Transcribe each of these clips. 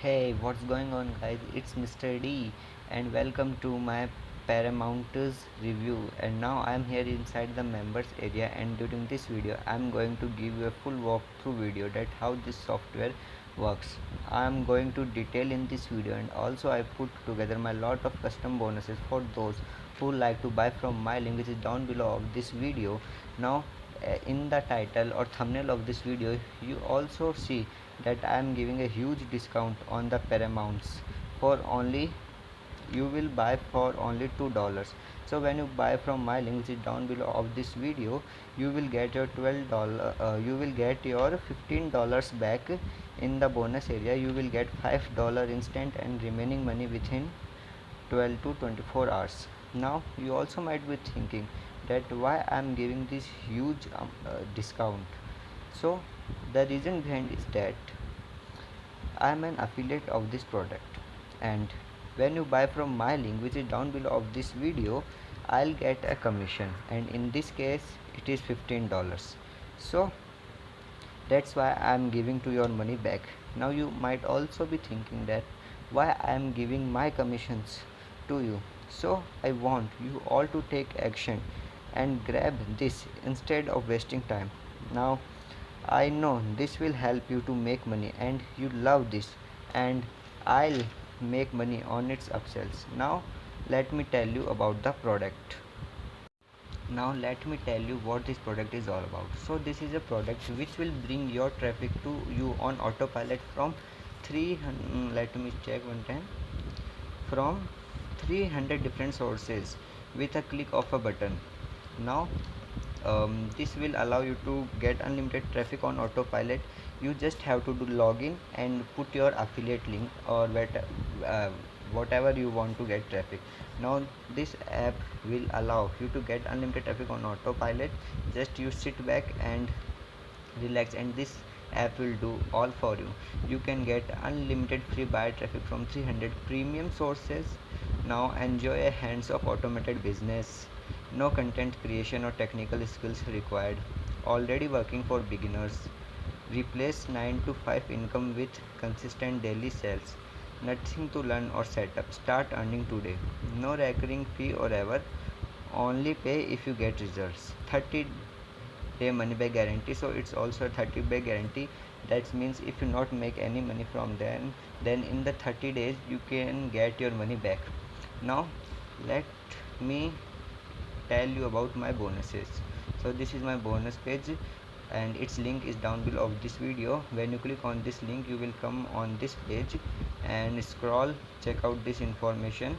Hey, what's going on, guys? It's Mr. D, and welcome to my Paramount's review. And now I'm here inside the members area, and during this video, I'm going to give you a full walkthrough video that how this software works. I'm going to detail in this video, and also I put together my lot of custom bonuses for those who like to buy from my link, which is down below of this video. Now, in the title or thumbnail of this video, you also see that I am giving a huge discount on the Paramounts for only you will buy for only $2. So when you buy from my link, which is down below of this video, you will get your $12 you will get your $15 back. In the bonus area, you will get $5 instant and remaining money within 12 to 24 hours. Now you also might be thinking that why I am giving this huge discount. So the reason behind is that I am an affiliate of this product, and when you buy from my link, which is down below of this video, I'll get a commission, and in this case it is $15. So that's why I am giving to your money back. Now you might also be thinking that why I am giving my commissions to you. So I want you all to take action and grab this instead of wasting time. Now I know this will help you to make money, and you love this, and I'll make money on its upsells. Now let me tell you about the product. Now let me tell you what this product is all about. So this is a product which will bring your traffic to you on autopilot from 300, let me check one time, from 300 different sources with a click of a button. Now this will allow you to get unlimited traffic on autopilot. You just have to do login and put your affiliate link or whatever you want to get traffic. Now this app will allow you to get unlimited traffic on autopilot. Just you sit back and relax, and this app will do all for you. You can get unlimited free buyer traffic from 300 premium sources. Now enjoy a hands of automated business. No content creation or technical skills required. Already working for beginners. Replace 9 to 5 income with consistent daily sales. Nothing to learn or set up. Start earning today. No recurring fee or ever. Only pay if you get results. 30-day money back guarantee. So it's also a 30-day guarantee. That means if you not make any money from them, then in the 30 days you can get your money back. Now let me tell you about my bonuses. So this is my bonus page, and its link is down below of this video. When you click on this link, you will come on this page and scroll, check out this information.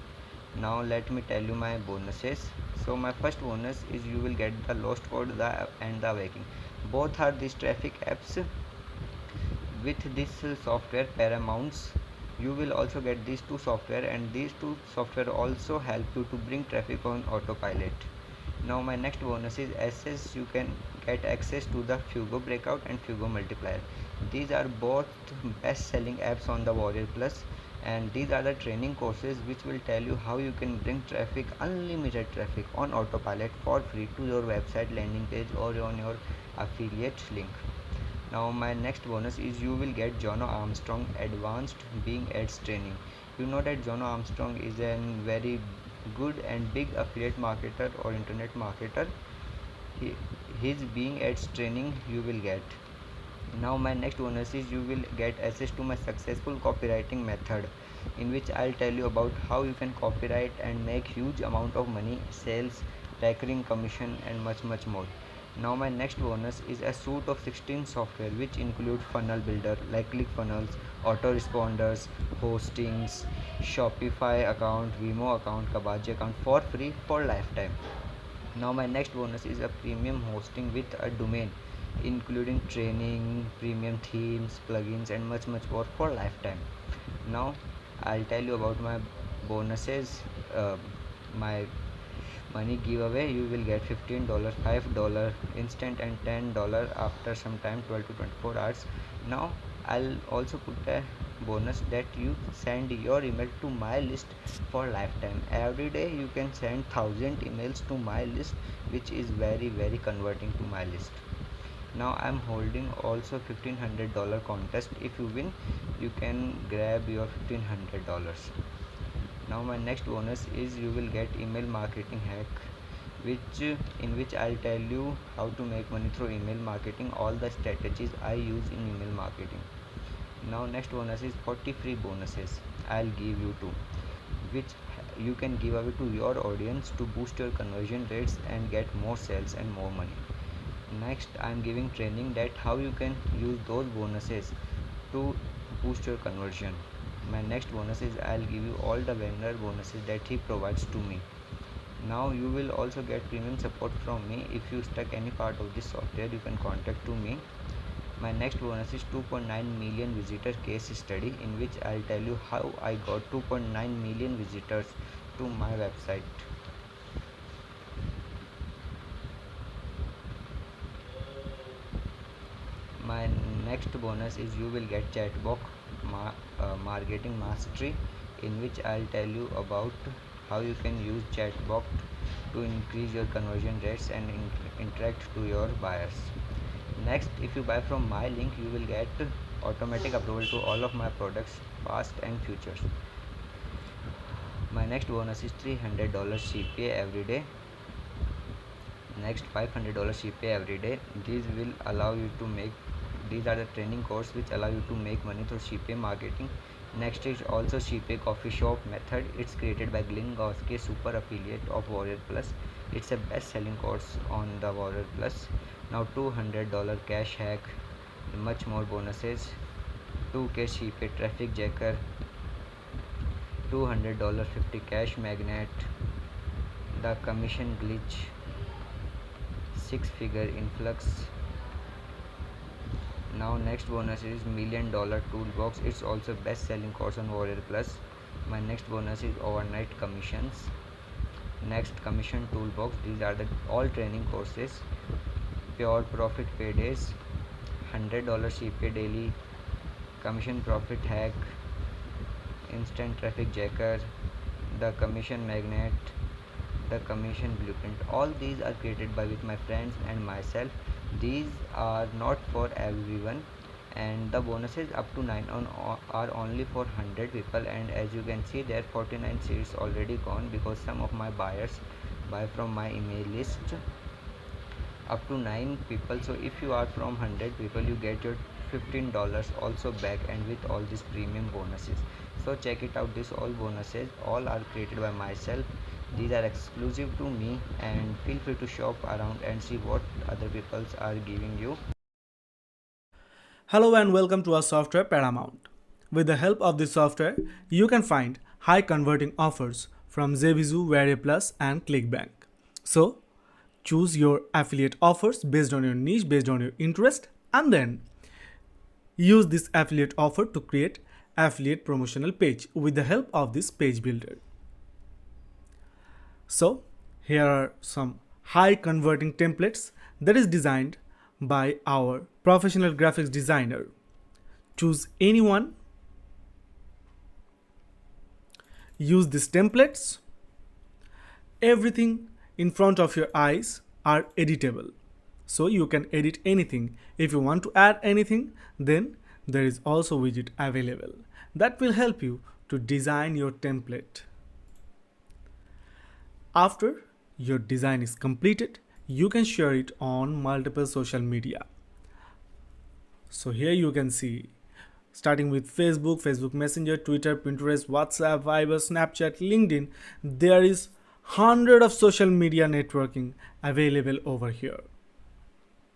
Now let me tell you my bonuses. So my first bonus is you will get the Lost Code and the Awakening. Both are these traffic apps. With this software Paramounts, you will also get these two software, and these two software also help you to bring traffic on autopilot. Now my next bonus is access. You can get access to the Fugo Breakout and Fugo Multiplier. These are both best selling apps on the Warrior Plus, and these are the training courses which will tell you how you can bring traffic, unlimited traffic on autopilot for free to your website, landing page, or on your affiliate link. Now my next bonus is you will get Jono Armstrong Advanced Bing Ads Training. You know that Jono Armstrong is a very good and big affiliate marketer or internet marketer. His Bing Ads training you will get. Now my next bonus is you will get access to my successful copywriting method, in which I'll tell you about how you can copyright and make huge amount of money, sales, recurring commission, and much more. Now my next bonus is a suite of 16 software which include funnel builder like ClickFunnels, autoresponders, hostings, Shopify account, Vimo account, Kabaji account for free for lifetime. Now my next bonus is a premium hosting with a domain including training, premium themes, plugins, and much more for lifetime. Now I'll tell you about my bonuses. My money giveaway, you will get $15, $5 instant, and $10 after some time, 12 to 24 hours. Now I'll also put a bonus that you send your email to my list for lifetime. Every day you can send 1000 emails to my list, which is very converting to my list. Now I'm holding also $1,500 contest. If you win, you can grab your $1,500. Now my next bonus is you will get email marketing hack, which in which I'll tell you how to make money through email marketing, all the strategies I use in email marketing. Now next bonus is 40 free bonuses I'll give you too, which you can give away to your audience to boost your conversion rates and get more sales and more money. Next, I'm giving training that how you can use those bonuses to boost your conversion. My next bonus is I'll give you all the vendor bonuses that he provides to me. Now you will also get premium support from me. If you stuck any part of this software, you can contact to me. My next bonus is 2.9 million visitor case study, in which I'll tell you how I got 2.9 million visitors to my website. My next bonus is you will get chatbot marketing mastery, in which I'll tell you about how you can use chatbot to increase your conversion rates and interact to your buyers. Next, if you buy from my link, you will get automatic approval to all of my products, past and futures. My next bonus is $300 CPA every day. Next, $500 CPA every day. These will allow you to make, these are the training course which allow you to make money through CPA marketing. Next is also CPA coffee shop method. It's created by Glenn Gosky, super affiliate of Warrior Plus. It's a best selling course on the Warrior Plus. Now $200 cash hack, much more bonuses. 2K CPA traffic jacker, $200 50 cash magnet, the commission glitch, 6-figure influx. Now next bonus is $1 million toolbox. It's also best selling course on Warrior Plus. My next bonus is overnight commissions. Next, commission toolbox. These are the all training courses. Pure profit paydays, $100 CPA daily, commission profit hack, instant traffic jacker, the commission magnet, the commission blueprint. All these are created by with my friends and myself. These are not for everyone, and the bonuses up to 9 on are only for 100 people. And as you can see, there 49 seats already gone because some of my buyers buy from my email list. Up to 9 people. So if you are from 100 people, you get your $15 also back, and with all these premium bonuses. So check it out. This all bonuses all are created by myself. These are exclusive to me, and feel free to shop around and see what other people are giving you. Hello and welcome to our software Paramount. With the help of this software, you can find high converting offers from Zevizu, Warrior Plus and ClickBank. So, choose your affiliate offers based on your niche, based on your interest, and then use this affiliate offer to create affiliate promotional page with the help of this page builder. So, here are some high converting templates that is designed by our professional graphics designer. Choose anyone, use these templates. Everything in front of your eyes are editable, so you can edit anything. If you want to add anything, then there is also widget available that will help you to design your template. After your design is completed, you can share it on multiple social media. So here you can see, starting with Facebook Messenger, Twitter, Pinterest, WhatsApp, Viber, Snapchat, LinkedIn, there is hundred of social media networking available over here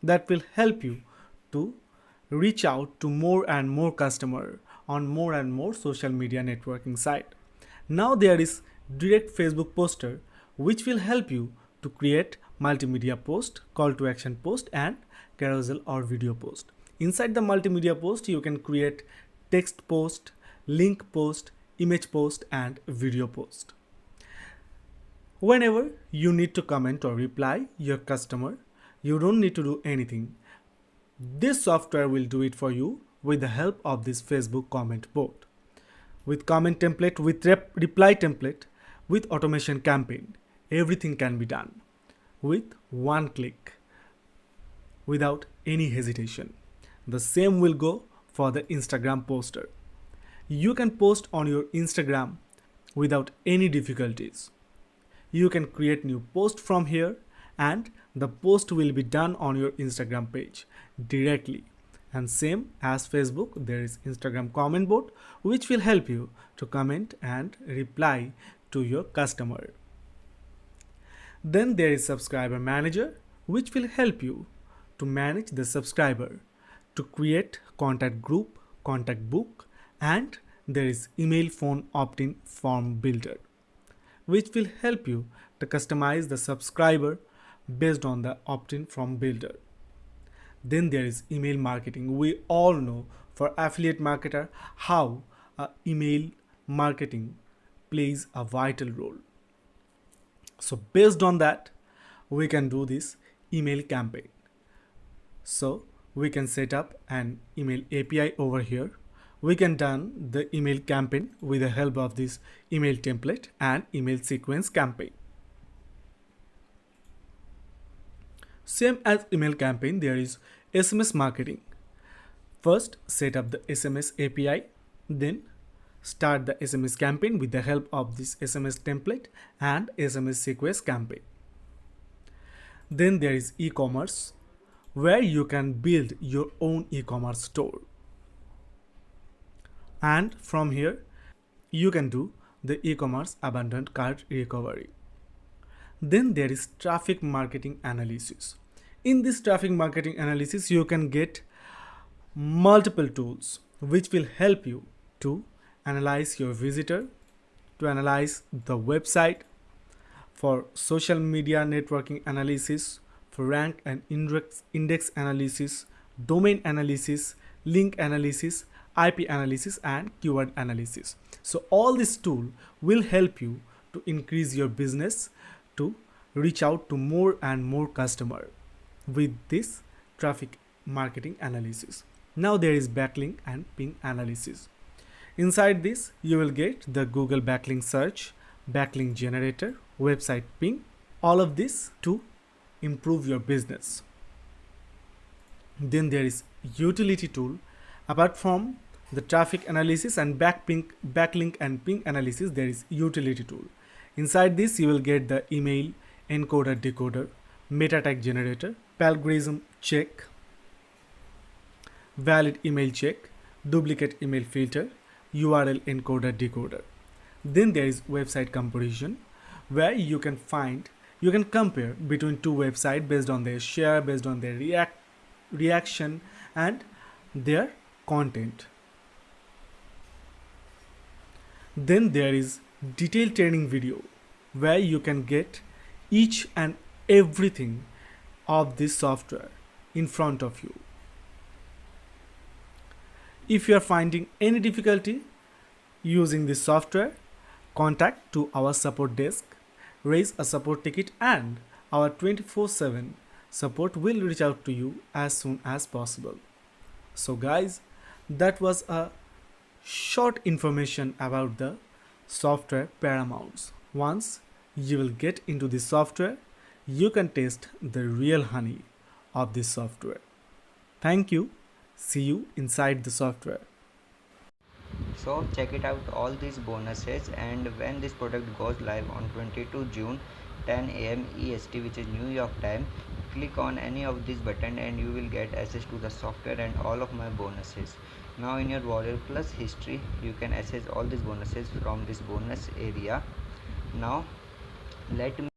that will help you to reach out to more and more customer on more and more social media networking site. Now there is direct Facebook poster, which will help you to create multimedia post, call to action post, and carousel or video post. Inside the multimedia post, you can create text post, link post, image post, and video post. Whenever you need to comment or reply your customer, you don't need to do anything. This software will do it for you with the help of this Facebook comment bot. With comment template, with reply template, with automation campaign, everything can be done with one click without any hesitation. The same will go for the Instagram poster. You can post on your Instagram without any difficulties. You can create new post from here and the post will be done on your Instagram page directly. And same as Facebook, there is Instagram comment bot which will help you to comment and reply to your customer. Then there is subscriber manager which will help you to manage the subscriber, to create contact group, contact book, and there is email phone opt-in form builder which will help you to customize the subscriber based on the opt-in form builder. Then there is email marketing. We all know for affiliate marketer how email marketing plays a vital role. So based on that, we can do this email campaign. So we can set up an email API over here. We can done the email campaign with the help of this email template and email sequence campaign. Same as email campaign, there is SMS marketing. First, set up the SMS API, then start the SMS campaign with the help of this SMS template and SMS sequence campaign. Then there is e-commerce, where you can build your own e-commerce store. And from here, you can do the e-commerce abandoned cart recovery. Then there is traffic marketing analysis. In this traffic marketing analysis, you can get multiple tools which will help you to analyze your visitor, to analyze the website, for social media networking analysis, for rank and index analysis, domain analysis, link analysis, IP analysis, and keyword analysis. So all this tool will help you to increase your business, to reach out to more and more customer with this traffic marketing analysis. Now there is backlink and ping analysis. Inside this, you will get the Google backlink search, backlink generator, website ping, all of this to improve your business. Then there is utility tool. Apart from the traffic analysis and backlink and ping analysis, there is utility tool. Inside this, you will get the email encoder decoder, meta tag generator, plagiarism check, valid email check, duplicate email filter, URL encoder decoder. Then there is website comparison, where you can compare between two websites based on their share, based on their reaction and their content. Then there is detailed training video, where you can get each and everything of this software in front of you. If you are finding any difficulty using this software, contact to our support desk, raise a support ticket, and our 24/7 support will reach out to you as soon as possible. So guys, that was a short information about the software Paramounts. Once you will get into this software, you can taste the real honey of this software. Thank you. See you inside the software. So check it out all these bonuses, and when this product goes live on 22 June 10 a.m. EST, which is New York time, click on any of these button and you will get access to the software and all of my bonuses. Now in your Warrior Plus history, you can access all these bonuses from this bonus area. Now let me